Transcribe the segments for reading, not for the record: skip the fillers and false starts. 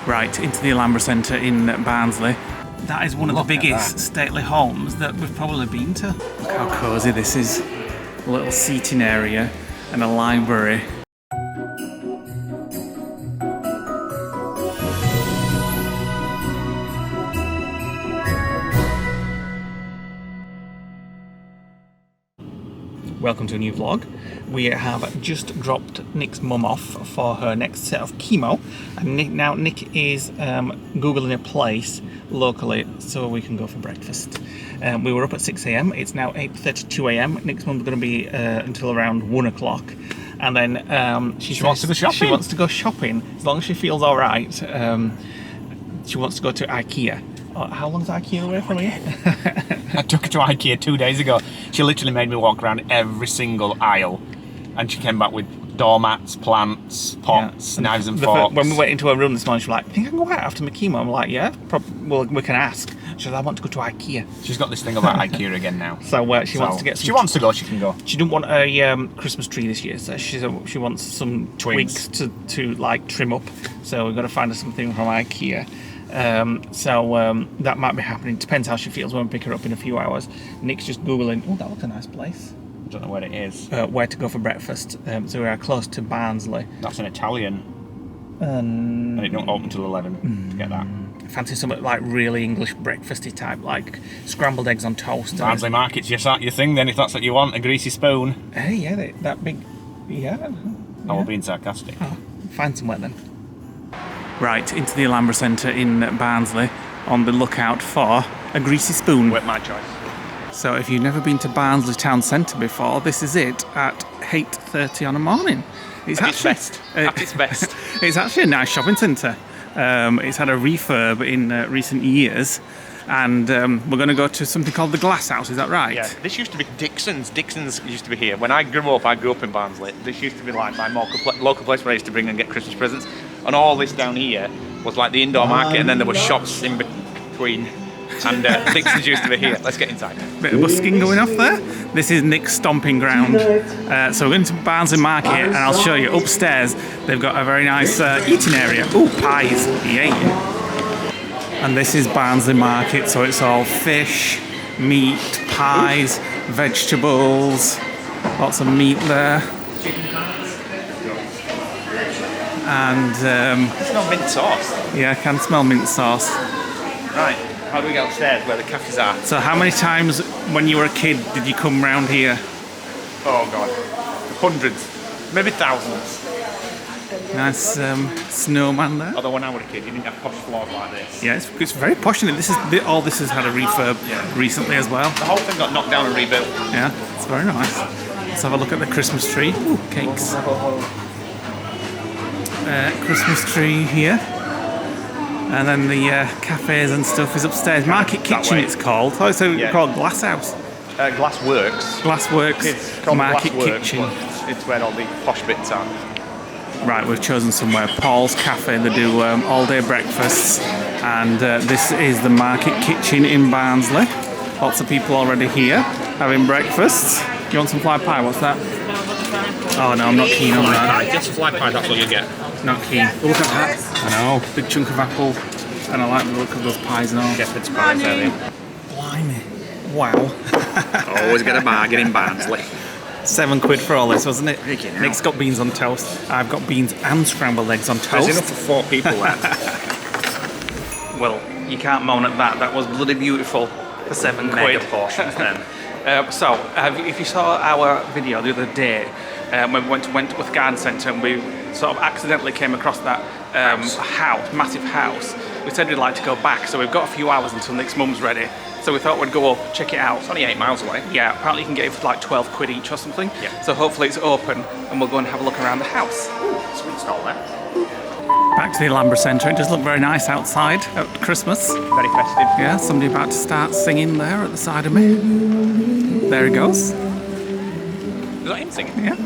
Right, into the Alhambra Centre in Barnsley. That is one of the biggest stately homes that we've probably been to. Look how cosy this is. A little seating area and a library. Welcome to a new vlog. We have just dropped Nick's mum off for her next set of chemo, and Nick is googling a place locally so we can go for breakfast. We were up at 6 AM, it's now 8:32 AM. Nick's mum's going to be until around 1 o'clock, and then she wants to go shopping. She wants to go shopping as long as she feels all right. She wants to go to IKEA. How long is IKEA away from here? I took her to IKEA 2 days ago. She literally made me walk around every single aisle, and she came back with doormats, plants, pots, knives and forks. When we went into her room this morning, she was like, "I think I can go out after my chemo." I'm like, "Yeah, well, we can ask." She said, "I want to go to IKEA." She's got this thing about IKEA again now. So she wants to get. She wants to go. She can go. She didn't want a Christmas tree this year, so she wants some twigs to like trim up. So we've got to find her something from IKEA. That might be happening. Depends how she feels when we pick her up in a few hours. Nick's just googling. Oh, that looks a nice place. I don't know where it is. Where to go for breakfast. So we are close to Barnsley. That's an Italian. And it don't open till 11 to get that. Fancy something like really English breakfasty type, like scrambled eggs on toast. Barnsley Market's your thing then, if that's what you want. A greasy spoon. Hey, yeah, that big. Yeah. I was being sarcastic. Oh, find somewhere then. Right, into the Alhambra Centre in Barnsley, on the lookout for a greasy spoon. With my choice. So if you've never been to Barnsley town centre before, this is it at 8:30 on a morning. It's at its best. At its best. It's actually a nice shopping centre. It's had a refurb in recent years, and we're going to go to something called the Glass House. Is that right? Yeah. This used to be Dixon's. Dixon's used to be here. When I grew up in Barnsley. This used to be like my local place where I used to bring and get Christmas presents. And all this down here was like the indoor market, and then there were shops in between. And Dixon's used to be here. Let's get inside. Bit of busking going off there. This is Nick's stomping ground. So we're going to Barnsley Market, and I'll show you upstairs. They've got a very nice eating area. Ooh, pies! Yay! And this is Barnsley Market, so it's all fish, meat, pies, vegetables, lots of meat there. And smell mint sauce. Yeah, I can smell mint sauce. Right, how do we get upstairs where the cafes are? So how many times when you were a kid did you come round here? Oh god, hundreds, maybe thousands. Nice snowman there. Although when I was a kid, you didn't have posh floors like this. Yeah, it's very posh, and all this has had a refurb recently as well. The whole thing got knocked down and rebuilt. Yeah, it's very nice. Let's have a look at the Christmas tree. Ooh, cakes. Christmas tree here, and then the cafes and stuff is upstairs. Market Kitchen it's called. Oh, so it's called Glass House. Glass Works. Glass Works. It's called Market Glass Kitchen. Works, it's where all the posh bits are. Right, we've chosen somewhere. Paul's Cafe. They do all-day breakfasts, and this is the Market Kitchen in Barnsley. Lots of people already here having breakfast. You want some fly pie? What's that? Oh no, I'm not keen on that. Just fly pie, that's what you get. Not keen. Look at that. I know. Big chunk of apple. And I like the look of those pies and all. Shepherd's pies, are they? Blimey. Wow. Always get a bargain in Barnsley. £7 for all this, wasn't it? Nick's got beans on toast. I've got beans and scrambled eggs on toast. There's enough for 4 people there. Well, you can't moan at that. That was bloody beautiful for £7. Mega portions then. If you saw our video the other day, when we went to Wentworth Garden Centre, and we sort of accidentally came across that massive house, we said we'd like to go back, so we've got a few hours until Nick's mum's ready. So we thought we'd go up, check it out. It's only 8 miles away. Yeah, apparently you can get it for like £12 each or something. Yeah. So hopefully it's open, and we'll go and have a look around the house. Ooh, sweet stall there. Back to the Alhambra Centre. It does look very nice outside at Christmas. Very festive. Yeah, somebody about to start singing there at the side of me. There he goes. Is that him singing? Yeah.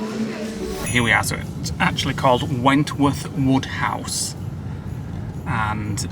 Here we are. So it's actually called Wentworth Woodhouse. And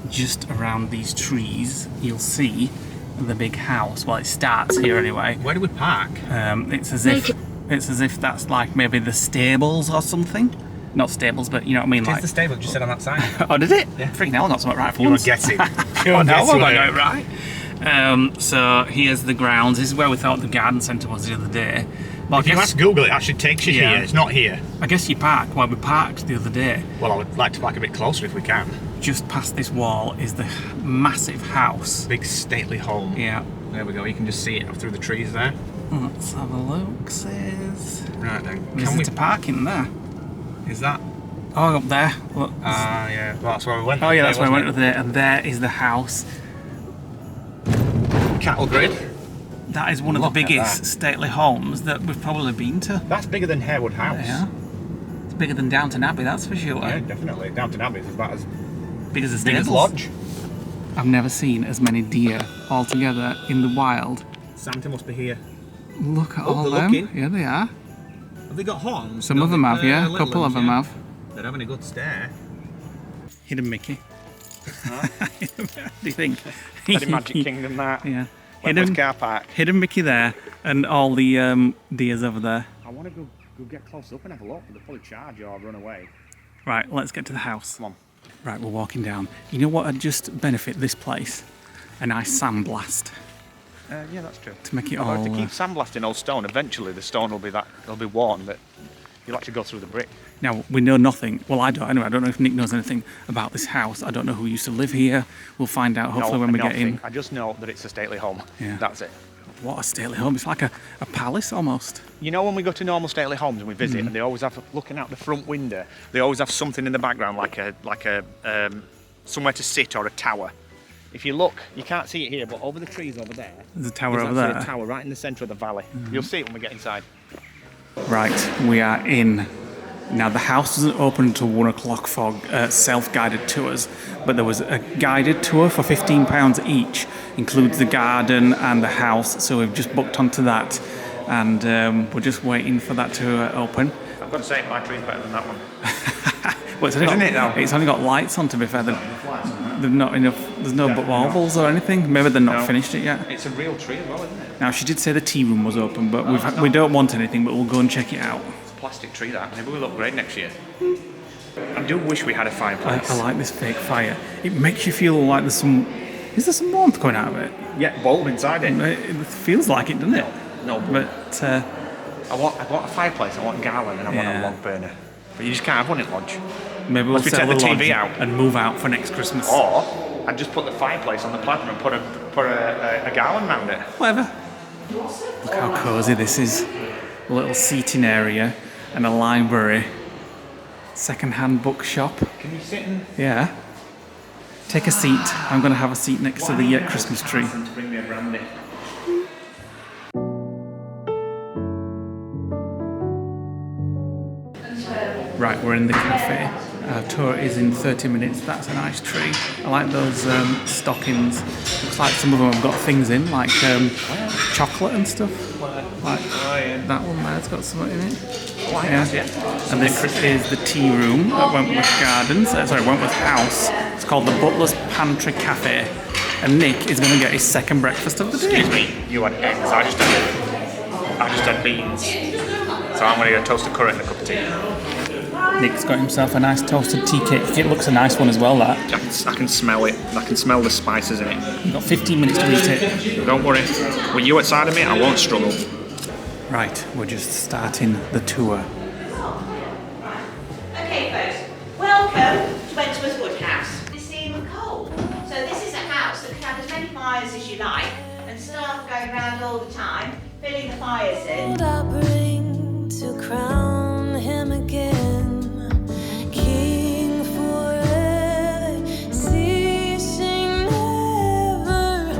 just around these trees, you'll see the big house. Well, it starts here anyway. Where do we park? It's as if that's like maybe the stables or something. not stables, but you know what I mean. It's the stable, just said on that side. Oh, did it? Yeah. Freaking hell, I got something right for You were once. guessing. Oh, no, I got it right. So here's the grounds. This is where we thought the garden centre was the other day. Well, If you ask Google, it actually takes you Yeah. here. It's not here. I guess you park where we parked the other day. Well, I would like to park a bit closer if we can. Just past this wall is the massive house. Big stately home. Yeah. There we go. You can just see it through the trees there. Let's have a look, says. Right then. Is it a parking there? Is that? Oh, up there. Look. Yeah. Well, that's where we went. Oh yeah, that's where I went wasn't with there. And there is the house. it? Cattle grid. That is one of the Look at biggest that. stately homes that we've probably been to. That's bigger than Harewood House. Yeah. It's bigger than Downton Abbey, that's for sure. Yeah, definitely. Downton Abbey is about as Big as the big stables. as Lodge. I've never seen as many deer all together in the wild. Santa must be here. Look at Oh, all they're them. looking. Yeah, they are. Have they got horns? Some of them have, yeah. A couple of them have. They're having a good stare. Hidden Mickey. What do you think? Bloody Magic Kingdom, that. Yeah. Wentworth car park. Hidden Mickey there, and all the deers over there. I want to go get close up and have a look. They'll probably charge you or run away. Right, let's get to the house. Come on. Right, we're walking down. You know what would just benefit this place? A nice sandblast Yeah, that's true. to make it Although all. if they keep sandblasting old stone, eventually the stone will be worn, but you'll actually go through the brick. Now, we know nothing. Well, I don't. Anyway, I don't know if Nick knows anything about this house. I don't know who used to live here. We'll find out hopefully when we get in. I just know that it's a stately home. Yeah. That's it. What a stately home. It's like a palace almost. You know when we go to normal stately homes and we visit, and they always have, looking out the front window, they always have something in the background like a somewhere to sit or a tower. If you look, you can't see it here, but over the trees over there, There's a tower there's over actually there. a tower right in the centre of the valley. You'll see it when we get inside. Right, we are in. Now, the house doesn't open until 1 o'clock for self-guided tours, but there was a guided tour for £15 each, includes the garden and the house, so we've just booked onto that, and we're just waiting for that to open. I've got to say, my tree's better than that one. Well, it's only Isn't got, it, though? It's only got lights on, to be fair. There's not enough. There's no baubles or anything. Maybe they're not finished it yet. It's a real tree as well, isn't it? Now, she did say the tea room was open, but we don't want anything, but we'll go and check it out. It's a plastic tree, that. Maybe we'll look great next year. I do wish we had a fireplace. I like this fake fire. It makes you feel like there's some... Is there some warmth coming out of it? Yeah, bulb inside it. It feels like it, doesn't it? No, But I want a fireplace, I want garland, and I want a log burner. But you just can't have one in Lodge. maybe we'll Must we sell take the the TV lodge out? and move out for next Christmas. Or I'd just put the fireplace on the platter and put a garland round it. Whatever. Look how cosy this is. A little seating area and a library. Second-hand bookshop. Can you sit in? Yeah. Take a seat. I'm going to have a seat next to the Christmas tree. To bring me a brandy. Right, we're in the cafe. Our tour is in 30 minutes. That's a nice tree. I like those stockings. Looks like some of them have got things in, like chocolate and stuff. Like that one there's got something in it. Yeah. And this is the tea room at Wentworth Gardens. Wentworth House. It's called the Butler's Pantry Cafe. And Nick is going to get his second breakfast of the day. Excuse me, you had eggs. I just had beans. So I'm going to get a toasted curry and a cup of tea. Nick's got himself a nice toasted tea cake. It looks a nice one as well, that. I can smell it. I can smell the spices in it. You've got 15 minutes to eat it. Don't worry. With you outside of me, I won't struggle. Right, we're just starting the tour. Okay, folks, welcome to Wentworth Woodhouse. It's seem cold, so this is a house that can have as many fires as you like, and staff going around all the time, filling the fires in. I bring to crown him again, king forever, ceasing never,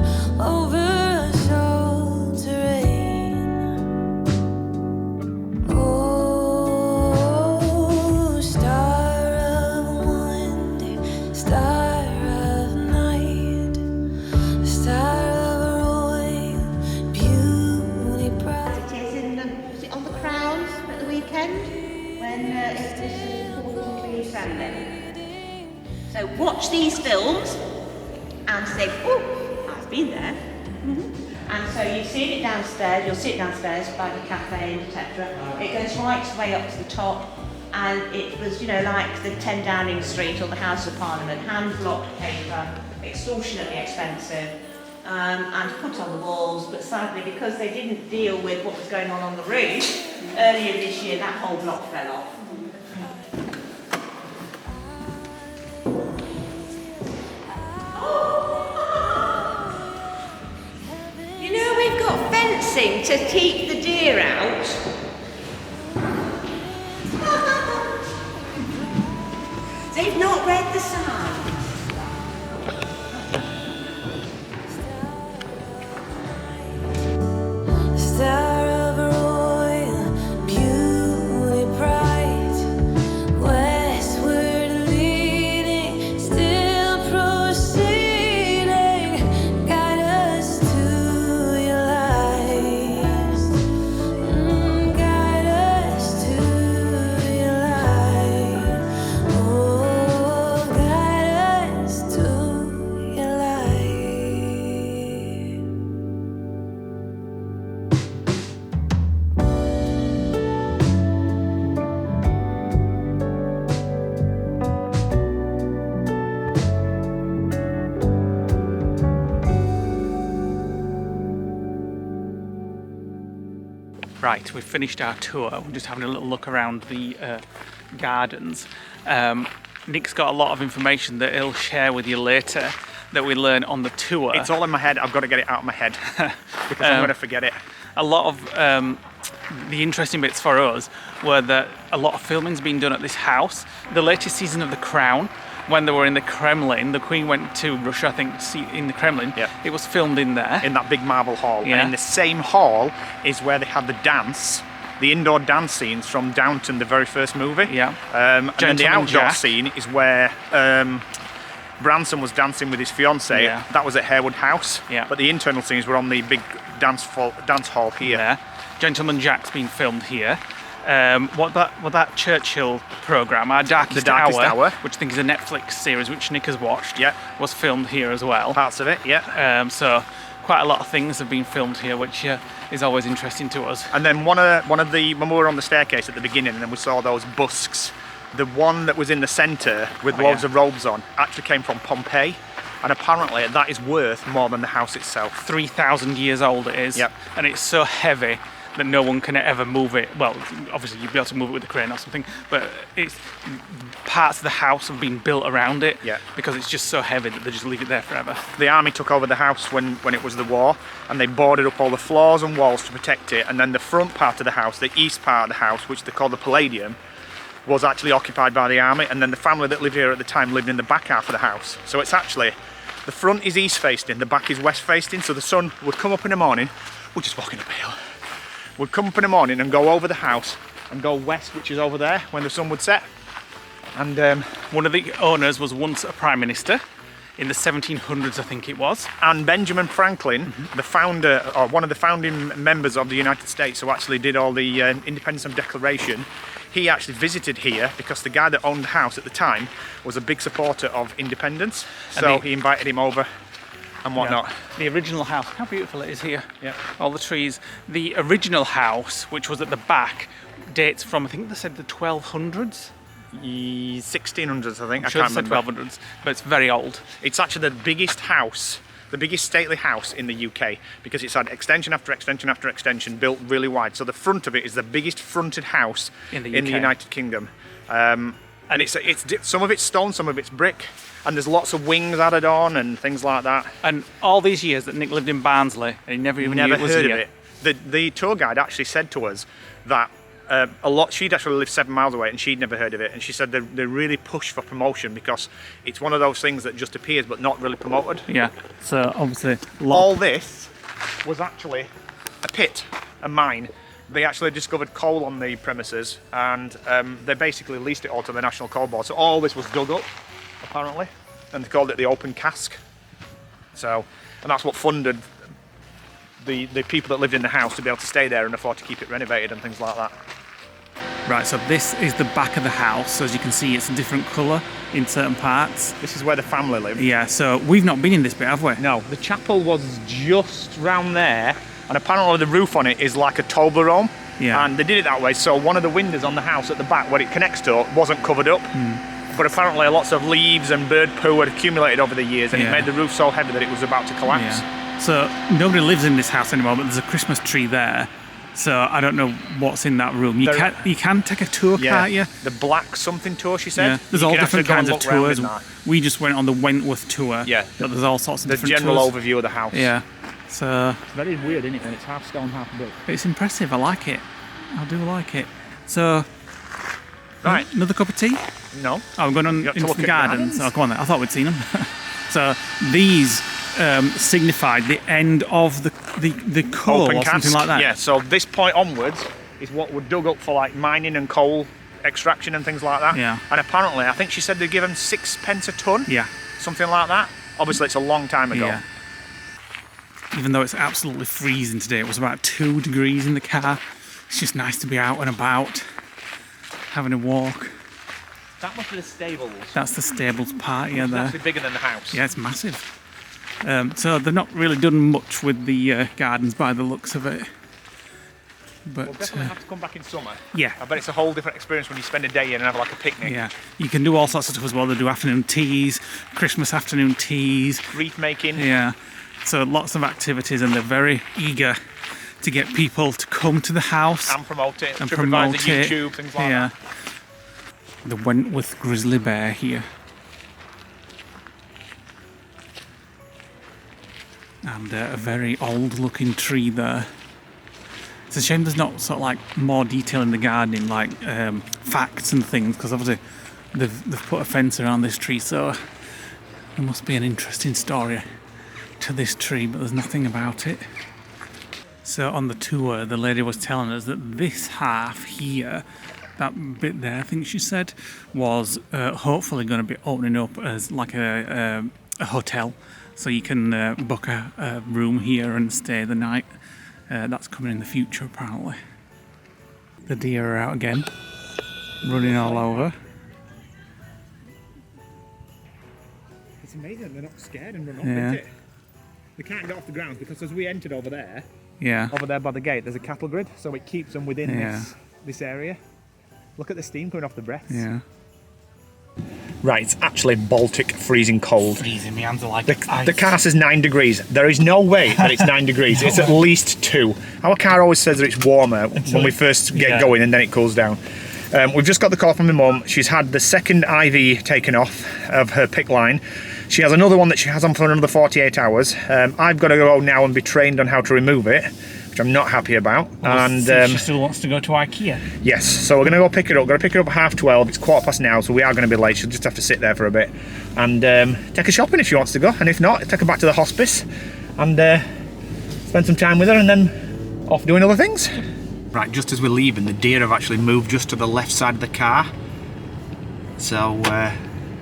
over us all to reign. Oh, star of wonder, star of night, star of royal beauty bright. It is on the crowns at the weekend when it's important to family. So watch these films and say, oh, I've been there. And so you've seen it downstairs, you'll see it downstairs by the cafe and etc. It goes right way up to the top And it was, you know, like the 10 Downing Street or the House of Parliament, hand-blocked paper, extortionately expensive, and put on the walls. But sadly, because they didn't deal with what was going on the roof, earlier this year that whole block fell off. You know, we've got fencing to keep the deer out. They've not read the sign. Star of royal beauty bright, westward leading, still proceeding, guide us to your light. Guide us to your light. Oh, guide us to your light. Right, we've finished our tour. We're just having a little look around the gardens. Nick's got a lot of information that he'll share with you later that we learn on the tour. It's all in my head. I've got to get it out of my head because I'm going to forget it. A lot of the interesting bits for us were that a lot of filming's been done at this house. The latest season of The Crown, when they were in the Kremlin, the Queen went to Russia, I think, to see in the Kremlin. Yeah. It was filmed in there. In that big marble hall. Yeah. And in the same hall is where they had the dance, the indoor dance scenes from Downton, the very first movie. Yeah. And then the Gentleman outdoor Jack. scene is where Branson was dancing with his fiancée. Yeah. That was at Harewood House. Yeah. But the internal scenes were on the big dance hall here. There. Gentleman Jack's been filmed here. What that Churchill programme, Our Darkest, The Darkest Hour, which I think is a Netflix series which Nick has watched, Yeah. was filmed here as well. Parts of it, yeah. So quite a lot of things have been filmed here, which is always interesting to us. And then one of the, when we were on the staircase at the beginning and then we saw those busks, the one that was in the centre with loads of robes on actually came from Pompeii. And apparently that is worth more than the house itself. 3,000 years old it is. Yep. And it's so heavy that no one can ever move it. Well, obviously you'd be able to move it with a crane or something, but it's parts of the house have been built around it. Yeah. Because it's just so heavy that they just leave it there forever. The army took over the house when it was the war, and they boarded up all the floors and walls to protect it, and then the front part of the house, the east part of the house, which they call the Palladium, was actually occupied by the army, and then the family that lived here at the time lived in the back half of the house. So it's actually, the front is east facing, the back is west facing, so the sun would come up in the morning, we're just walking up a hill, would come up in the morning and go over the house and go west, which is over there, when the sun would set. And One of the owners was once a prime minister in the 1700s, I think it was. and Benjamin Franklin, the founder, or one of the founding members of the United States, who actually did all the Independence Declaration, he actually visited here because the guy that owned the house at the time was a big supporter of independence. So he invited him over and whatnot. Yeah. The original house, how beautiful it is here. Yeah. All the trees. The original house, which was at the back, dates from, I think they said the 1200s. 1600s, I think. I'm I sure can't they said remember. 1200s, but it's very old. It's actually the biggest house, the biggest stately house in the UK, because it's had extension after extension after extension built really wide. So the front of it is the biggest fronted house In the in the UK. United Kingdom. And it's some of it's stone, some of it's brick, and there's lots of wings added on and things like that. And all these years that Nick lived in Barnsley, and he never even knew Never it was heard here. of it. The tour guide actually said to us that she'd actually lived 7 miles away and she'd never heard of it, and she said they really push for promotion because it's one of those things that just appears but not really promoted. Yeah, so obviously All this was actually a pit, a mine. They actually discovered coal on the premises, and they basically leased it all to the National Coal Board. So all this was dug up, apparently, and they called it the open cask. So, and that's what funded the people that lived in the house to be able to stay there and afford to keep it renovated and things like that. Right, so this is the back of the house. So as you can see, it's a different colour in certain parts. This is where the family lived. Yeah, so we've not been in this bit, have we? No, the chapel was just round there, and apparently the roof on it is like a Toblerone. Yeah. And they did it that way, so one of the windows on the house at the back where it connects to wasn't covered up. But apparently lots of leaves and bird poo had accumulated over the years, and it made the roof so heavy that it was about to collapse. Yeah. So nobody lives in this house anymore, but there's a Christmas tree there. So I don't know what's in that room. You can take a tour, can't you? The black something tour, she said. Yeah. There's all different kinds of tours. We just went on the Wentworth tour. Yeah. But there's all sorts of different tours. The general overview of the house. Yeah. So it's very weird, isn't it? And it's half stone, half brick. It's impressive. I like it. I do like it. So, right. Another cup of tea? No. Oh, we're going on into the gardens. Oh, come on then. I thought we'd seen them. So these signified the end of the coal open or cast, something like that. Yeah. So this point onwards is what were dug up for like mining and coal extraction and things like that. Yeah. And apparently, I think she said they give them 6p a ton. Yeah. Something like that. Obviously, it's a long time ago. Yeah. Even though it's absolutely freezing today, it was about 2 degrees in the car. It's just nice to be out and about, having a walk. That must be the stables. That's the stables part, yeah. It's there. actually bigger than the house. Yeah, it's massive. So they've not really done much with the gardens by the looks of it. But we'll definitely have to come back in summer. Yeah. I bet it's a whole different experience when you spend a day in and have like a picnic. Yeah. You can do all sorts of stuff as well. They do afternoon teas, Christmas afternoon teas. Wreath making. Yeah. So lots of activities, and they're very eager to get people to come to the house and promote it. And TripAdvisor, promote it. YouTube, things like that. The Wentworth grizzly bear here. And a very old looking tree there. It's a shame there's not sort of like more detail in the gardening, like facts and things, because obviously they've put a fence around this tree, so there must be an interesting story to this tree, but there's nothing about it. So on the tour, the lady was telling us that this half here, that bit there, I think she said, was hopefully going to be opening up as like a hotel, so you can book a room here and stay the night. That's coming in the future, apparently. The deer are out again, running all over. It's amazing that they're not scared and run off, Yeah. isn't it? They can't get off the ground because as we entered over there by the gate, there's a cattle grid, so it keeps them within this area. Look at the steam coming off the breaths. Yeah. Right, it's actually Baltic freezing cold. Freezing, my hands are like The car says 9 degrees. There is no way that it's 9 degrees. It's at least 2. Our car always says that it's warmer when we first get going and then it cools down. We've just got the call from my mum. She's had the second IV taken off of her PIC line. She has another one that she has on for another 48 hours. I've got to go now and be trained on how to remove it, which I'm not happy about. And she still wants to go to IKEA. yes, so we're going to go pick it up. We're going to pick it up at 12:30. It's 12:15 now, so we are going to be late. She'll just have to sit there for a bit and take her shopping if she wants to go. And if not, take her back to the hospice and spend some time with her and then off doing other things. Right, just as we're leaving, the deer have actually moved just to the left side of the car. So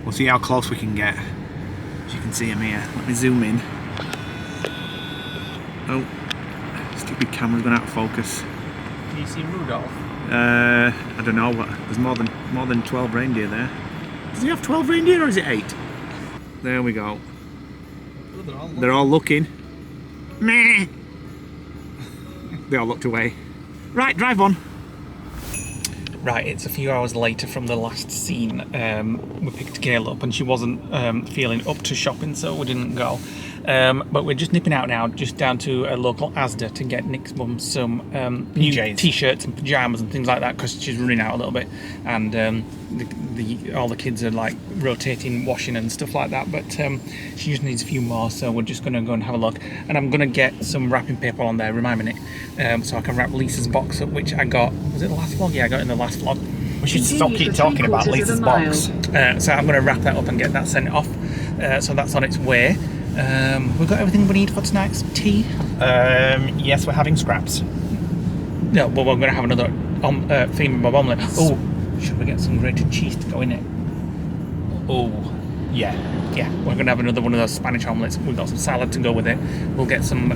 we'll see how close we can get. As you can see him here. Let me zoom in. Oh, stupid camera's gone out of focus. Can you see Rudolph? I don't know, but there's more than 12 reindeer there. Does he have 12 reindeer or is it 8? There we go. They're all looking. Meh. They all looked away. Right, drive on. Right, it's a few hours later from the last scene. We picked Gail up and she wasn't feeling up to shopping, so we didn't go. But we're just nipping out now, just down to a local Asda to get Nick's mum some new t-shirts and pyjamas and things like that, because she's running out a little bit. And all the kids are like rotating, washing and stuff like that, but she just needs a few more, so we're just going to go and have a look. And I'm going to get some wrapping paper on there, remind me, Nick, so I can wrap Lisa's box up, which I got, was it the last vlog? Yeah, I got it in the last vlog. We should keep talking about Lisa's box. So I'm going to wrap that up and get that sent off. So that's on its way. We've got everything we need for tonight's tea. Yes, we're having scraps. No, but we're going to have another theme of omelette. Oh, should we get some grated cheese to go in it? Oh, yeah. Yeah, we're going to have another one of those Spanish omelettes. We've got some salad to go with it. We'll get some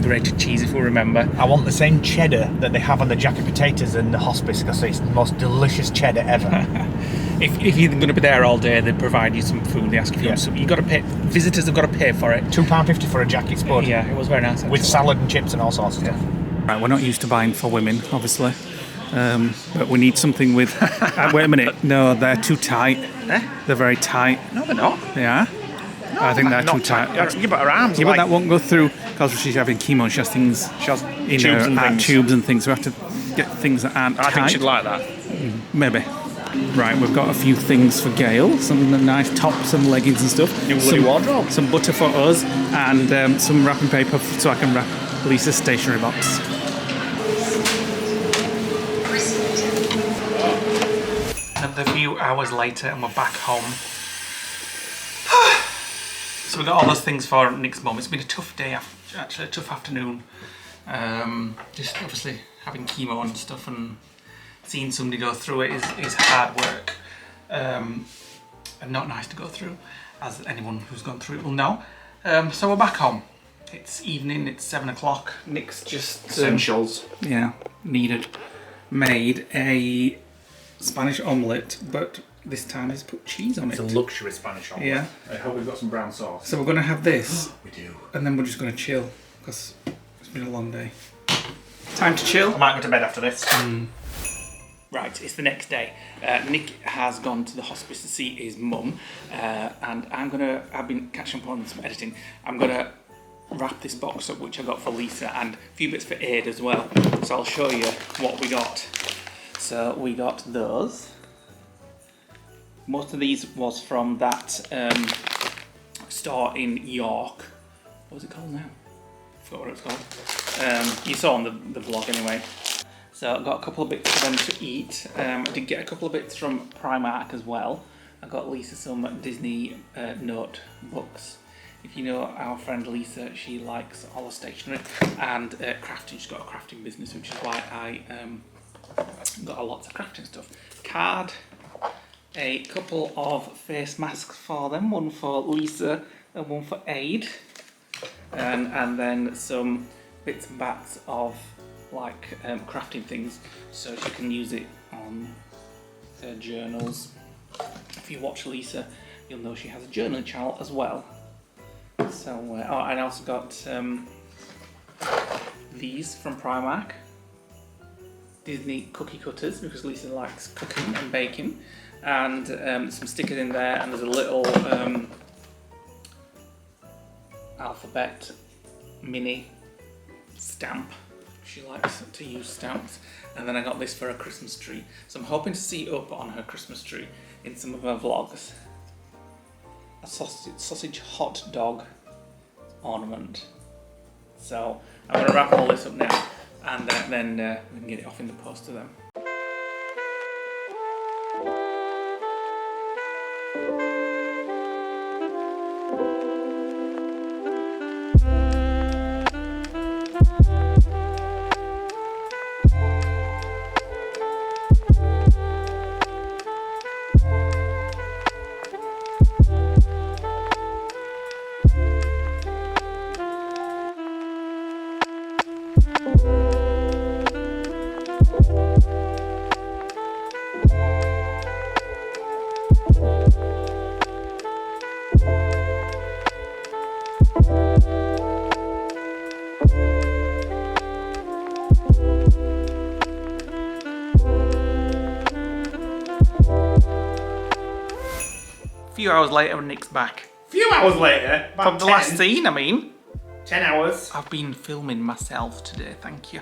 grated cheese if we remember. I want the same cheddar that they have on the jacket potatoes in the hospice, because it's the most delicious cheddar ever. If you're going to be there all day, they provide you some food. They ask you for some. You got to pay. Visitors have got to pay for it. £2.50 for a jacket spud. Yeah, it was very nice. Actually. With salad and chips and all sorts of stuff. Right, we're not used to buying for women, obviously. But we need something with... wait a minute. No, they're too tight. Eh? They're very tight. No, they're not. They are? I think they're too Not tight. Yeah, but her arms Yeah, are but like... that won't go through because she's having chemo. She has things She has in tubes her and things. tubes and things. So we have to get things that aren't I tight. think she'd like that. Maybe. Right, we've got a few things for Gail. Some nice tops and leggings and stuff. New bloody wardrobe. Some butter for us and some wrapping paper so I can wrap Lisa's stationery box. And a few hours later and we're back home. So we've got all those things for Nick's mum. It's been a tough day, actually a tough afternoon. Just obviously having chemo and stuff and seeing somebody go through it is hard work. And not nice to go through, as anyone who's gone through it will know. So we're back home. It's evening, it's 7 o'clock. Nick's just... Essentials. Made a Spanish omelette, but this time he's put cheese on it. It's a luxury Spanish omelette. Yeah. I hope we've got some brown sauce. So we're going to have this. We do. And then we're just going to chill, because it's been a long day. Time to chill. I might go to bed after this. Right, it's the next day. Nick has gone to the hospice to see his mum, and I've been catching up on some editing. I'm gonna wrap this box up, which I got for Lisa, and a few bits for Aid as well. So I'll show you what we got. So we got those. Most of these was from that store in York. What was it called now? I forgot what it was called. You saw on the vlog anyway. So I got a couple of bits for them to eat. I did get a couple of bits from Primark as well. I got Lisa some Disney notebooks. If you know our friend Lisa, she likes all the stationery and crafting. She's got a crafting business, which is why I got a lot of crafting stuff. Card, a couple of face masks for them, one for Lisa and one for Aid, and then some bits and bats of like crafting things, so she can use it on her journals. If you watch Lisa, you'll know she has a journaling channel as well. So, I also got these from Primark, Disney cookie cutters, because Lisa likes cooking and baking, and some stickers in there, and there's a little alphabet mini stamp. She likes to use stamps. And then I got this for a Christmas tree. So I'm hoping to see up on her Christmas tree in some of her vlogs. A sausage hot dog ornament. So I'm going to wrap all this up now, and then we can get it off in the post to them. A few hours later, Nick's back. Few hours later, From the last scene, I mean. 10 hours. I've been filming myself today, thank you.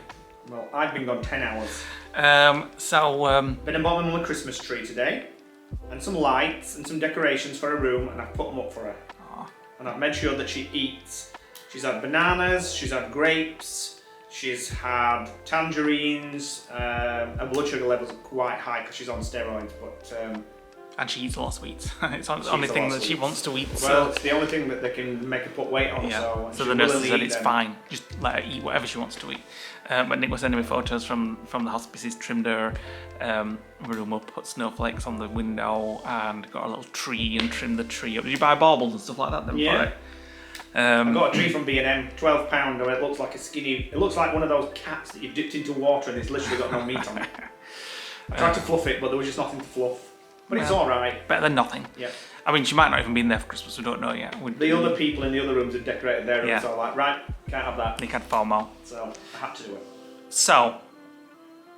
Well, I've been gone 10 hours. Been and bought my mum a Christmas tree today, and some lights and some decorations for her room, and I've put them up for her. Aww. And I've made sure that she eats. She's had bananas, she's had grapes, she's had tangerines. Her blood sugar levels are quite high because she's on steroids, but and she eats a lot of sweets. It's the only thing that she wants to eat. Well, so. it's the only thing that they can make her put weight on. Yeah. So she the nurse willingly said eat it's them. fine. Just let her eat whatever she wants to eat. But Nick was sending me photos from the hospice. He's trimmed her room up, put snowflakes on the window, and got a little tree and trimmed the tree up. Did you buy baubles and stuff like that then? Yeah. For it? I got a tree from B&M, £12, and it looks like a skinny. It looks like one of those cats that you've dipped into water and it's literally got no meat on it. I tried to fluff it, but there was just nothing to fluff. But it's all right. Better than nothing. Yeah. I mean, she might not even be in there for Christmas. We don't know yet. The other people in the other rooms had decorated their rooms, Yeah. so I was like, right, can't have that. Nick had FOMO. So I had to do it. So,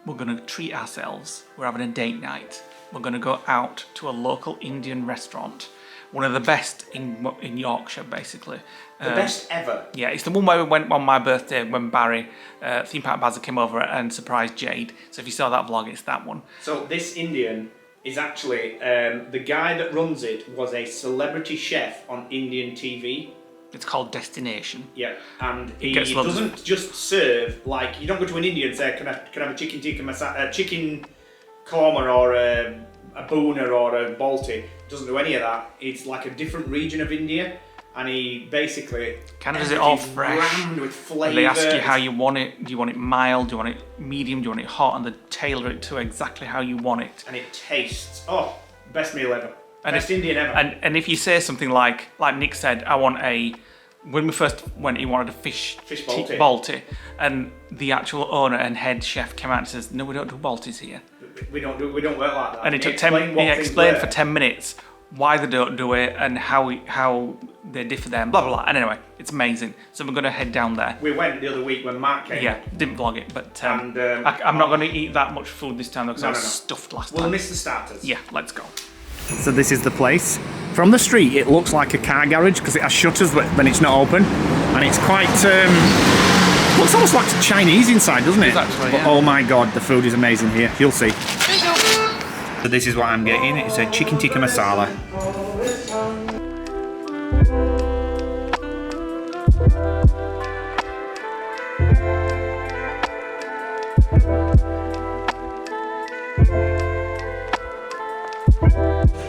we're going to treat ourselves. We're having a date night. We're going to go out to a local Indian restaurant. One of the best in Yorkshire, basically. The best ever. Yeah, it's the one where we went on my birthday when Barry, Theme Park Bazza, came over and surprised Jade. So if you saw that vlog, it's that one. So this Indian is actually, the guy that runs it was a celebrity chef on Indian TV. It's called Destination. Yeah, and he doesn't just serve, like, you don't go to an Indian and say, can I have a chicken tikka masala, chicken korma or a boona or a balti. Doesn't do any of that. It's like a different region of India, and he basically kind of does it all fresh. Rammed with flavour. They ask you how you want it. Do you want it mild? Do you want it medium? Do you want it hot? And they tailor it to exactly how you want it. And it tastes best meal ever. And best Indian ever. And if you say something like Nick said, I want when we first went, he wanted a fish balti, and the actual owner and head chef came out and says, no, we don't do baltis here. We don't work like that. And he explained for 10 minutes why they don't do it and how they differ there and blah, blah, blah. And anyway, it's amazing. So we're going to head down there. We went the other week when Mark came. Yeah, didn't vlog it, but I'm not going to eat that much food this time because I was stuffed last time. We'll miss the starters. Yeah, let's go. So this is the place. From the street, it looks like a car garage because it has shutters when it's not open, and it's quite. Looks almost like Chinese inside, doesn't it? Actually, but, yeah. oh my god, the food is amazing here. You'll see. So this is what I'm getting. It's a chicken tikka masala.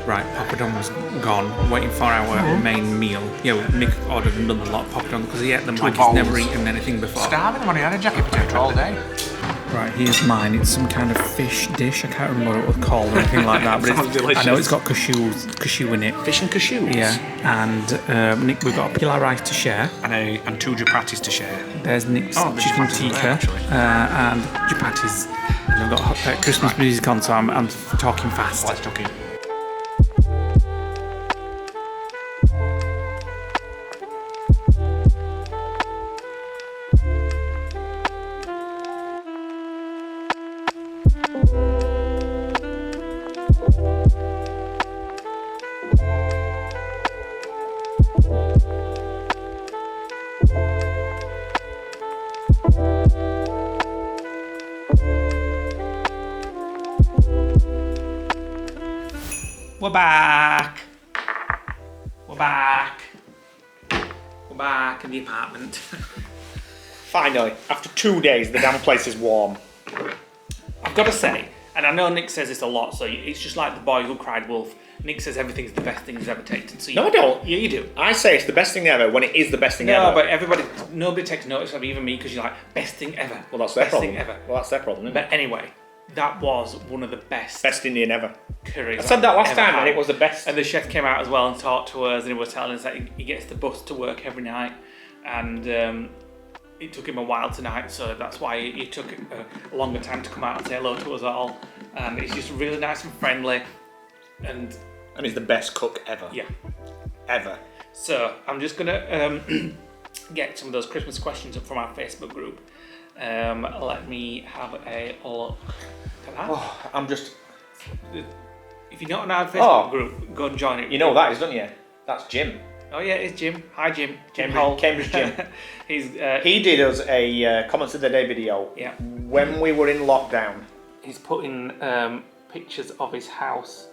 Right, Papadon's gone, waiting for our main meal. Yeah, Nick ordered another lot of Papadon because he ate them like he's never eaten anything before. Starving, I've only had a jacket potato all day. Right, here's mine. It's some kind of fish dish. I can't remember what it was called or anything like that. But Sounds delicious. I know it's got cashew in it. Fish and cashews? Yeah, and Nick, we've got a pilau rice to share. And two chapatis to share. There's Nick's the chicken chapatis are there, tikka actually. and chapatis. And we've got Christmas music on, so I'm talking fast. Let's talk in. We're back. We're back. We're back in the apartment. Finally, after 2 days, the damn place is warm. I've got to say, and I know Nick says this a lot, so it's just like the boy who cried wolf. Nick says everything's the best thing he's ever tasted. So No, I don't. Yeah, you do. I say it's the best thing ever when it is the best thing ever. No, but nobody takes notice of it, even me, because you're like, best thing ever. Well, that's their best problem. thing ever. Well, that's their problem, isn't But anyway, that was one of the best Indian ever. curries. I said that last I've ever time, and had. it was the best. And the chef came out as well and talked to us, and he was telling us that he gets the bus to work every night, and it took him a while tonight, so that's why it took a longer time to come out and say hello to us all. And it's just really nice and friendly, and he's the best cook ever. yeah. Ever. So I'm just gonna get some of those Christmas questions up from our Facebook group. Let me have a look at that. Oh, I'm just... If you're not on our Facebook group, go and join it. You know that is, don't you? That's Jim. Oh yeah, it's Jim. Hi Jim. Cambridge Jim. He's He did us a Comments of the Day video when we were in lockdown. he's putting pictures of his house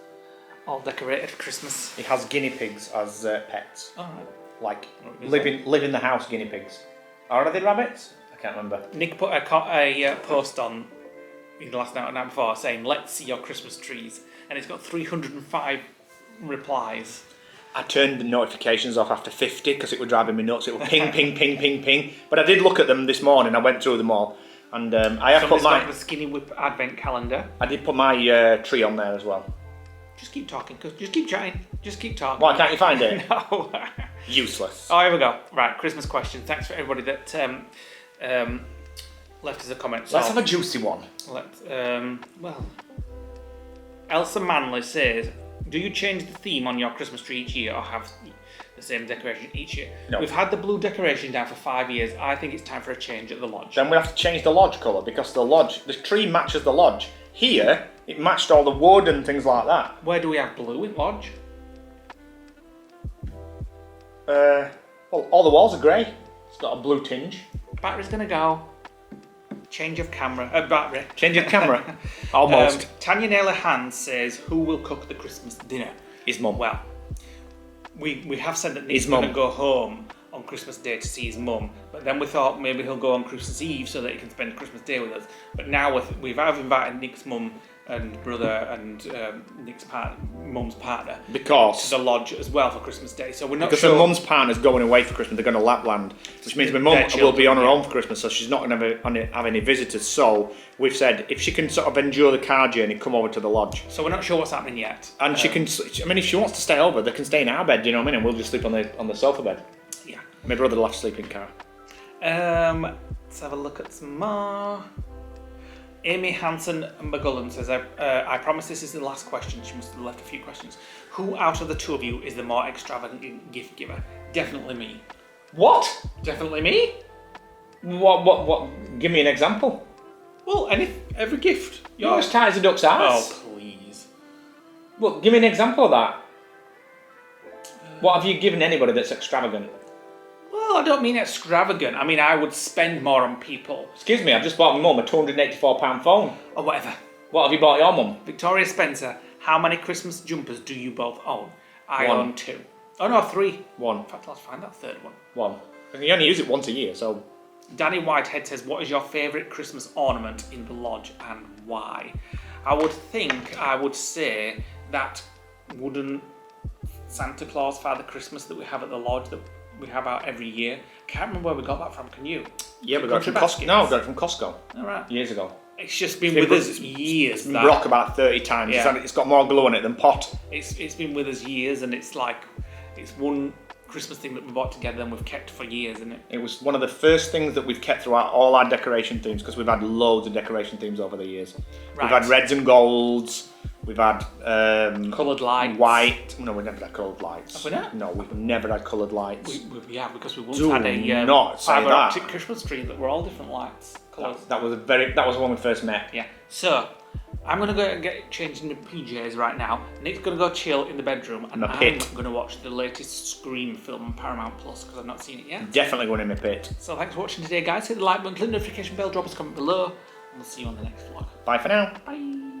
all decorated for Christmas. He has guinea pigs as pets. Oh, right. Like live in the house guinea pigs. Or are they rabbits? I can't remember. Nick put a post on either last night or the night before saying, let's see your Christmas trees. And it's got 305 replies. I turned the notifications off after 50 because it was driving me nuts. It was ping, ping, ping, ping, ping. But I did look at them this morning. I went through them all. And I have Somebody's put got the Skinny Whip advent calendar. I did put my tree on there as well. Just keep talking, just keep chatting, just keep talking. Why can't you find it? No. Useless. Oh, here we go. Right, Christmas question. Thanks for everybody that left us a comment. Let's have a juicy one. Well, Elsa Manley says, do you change the theme on your Christmas tree each year, or have the same decoration each year. No. We've had the blue decoration down for 5 years. I think it's time for a change at the lodge. Then we have to change the lodge colour because the tree matches the lodge. Here, it matched all the wood and things like that. Where do we have blue in lodge? Well, all the walls are grey. It's got a blue tinge. Battery's gonna go. Change of camera. Battery. Change of camera. Almost. Tanya Naylor Hans says, who will cook the Christmas dinner? His mum. Well, we have said that Nick's His mum. going to go home on Christmas Day to see his mum, but then we thought maybe he'll go on Christmas Eve so that he can spend Christmas Day with us. But now we've invited Nick's mum and brother and Nick's mum's partner to Because the lodge as well for Christmas Day. So we're not because sure. her mum's partner's going away for Christmas. They're going to Lapland, which means my mum Their will be children, on her yeah. own for Christmas, so she's not going to have any visitors. So we've said if she can sort of endure the car journey, come over to the lodge. So we're not sure what's happening yet. And she can. I mean, if she wants to stay over, they can stay in our bed. You know what I mean? And we'll just sleep on the sofa bed. Yeah. My brother will have to sleep in car. Let's have a look at some more. Amy Hanson McGullen says, I promise this is the last question. She must have left a few questions. Who out of the two of you is the more extravagant gift giver? Definitely me. What? Definitely me? What? Give me an example. Well, every gift. You're as tight as a duck's ass. Oh, please. Well, give me an example of that. What have you given anybody that's extravagant? Well, I don't mean extravagant. I mean, I would spend more on people. Excuse me, I've just bought my mum a £284 phone. Or whatever. What have you bought your mum? Victoria Spencer, how many Christmas jumpers do you both own? I One. own 2. Oh no, 3. One. In fact, let's find that third one. One. You only use it once a year, so... Danny Whitehead says, what is your favourite Christmas ornament in the lodge and why? I would say that wooden Santa Claus Father Christmas that we have at the lodge that we have out every year. Can't remember where we got that from, can you? Yeah, we got it from Country Costco. No, we got it from Costco. Alright. Years ago. It's just been with us years. It's been that. broke about 30 times. Yeah. It's got more glue in it than pot. It's been with us years, and it's one Christmas thing that we bought together and we've kept for years, isn't it? It was one of the first things that we've kept throughout all our decoration themes because we've had loads of decoration themes over the years. Right. We've had reds and golds. We've had Coloured lights. white. No, we've never had coloured lights. Have we not? No, we've never had coloured lights. Yeah, because we once Do had a not say fibre that. optic Christmas tree that were all different lights, colours. That was when we first met. Yeah. So I'm gonna go and get changed into PJs right now. Nick's gonna go chill in the bedroom, and My I'm pit. gonna watch the latest Scream film on Paramount Plus because I've not seen it yet. Definitely going in my pit. So thanks for watching today, guys. Hit the like button, click the notification bell, drop us a comment below, and we'll see you on the next vlog. Bye for now. Bye.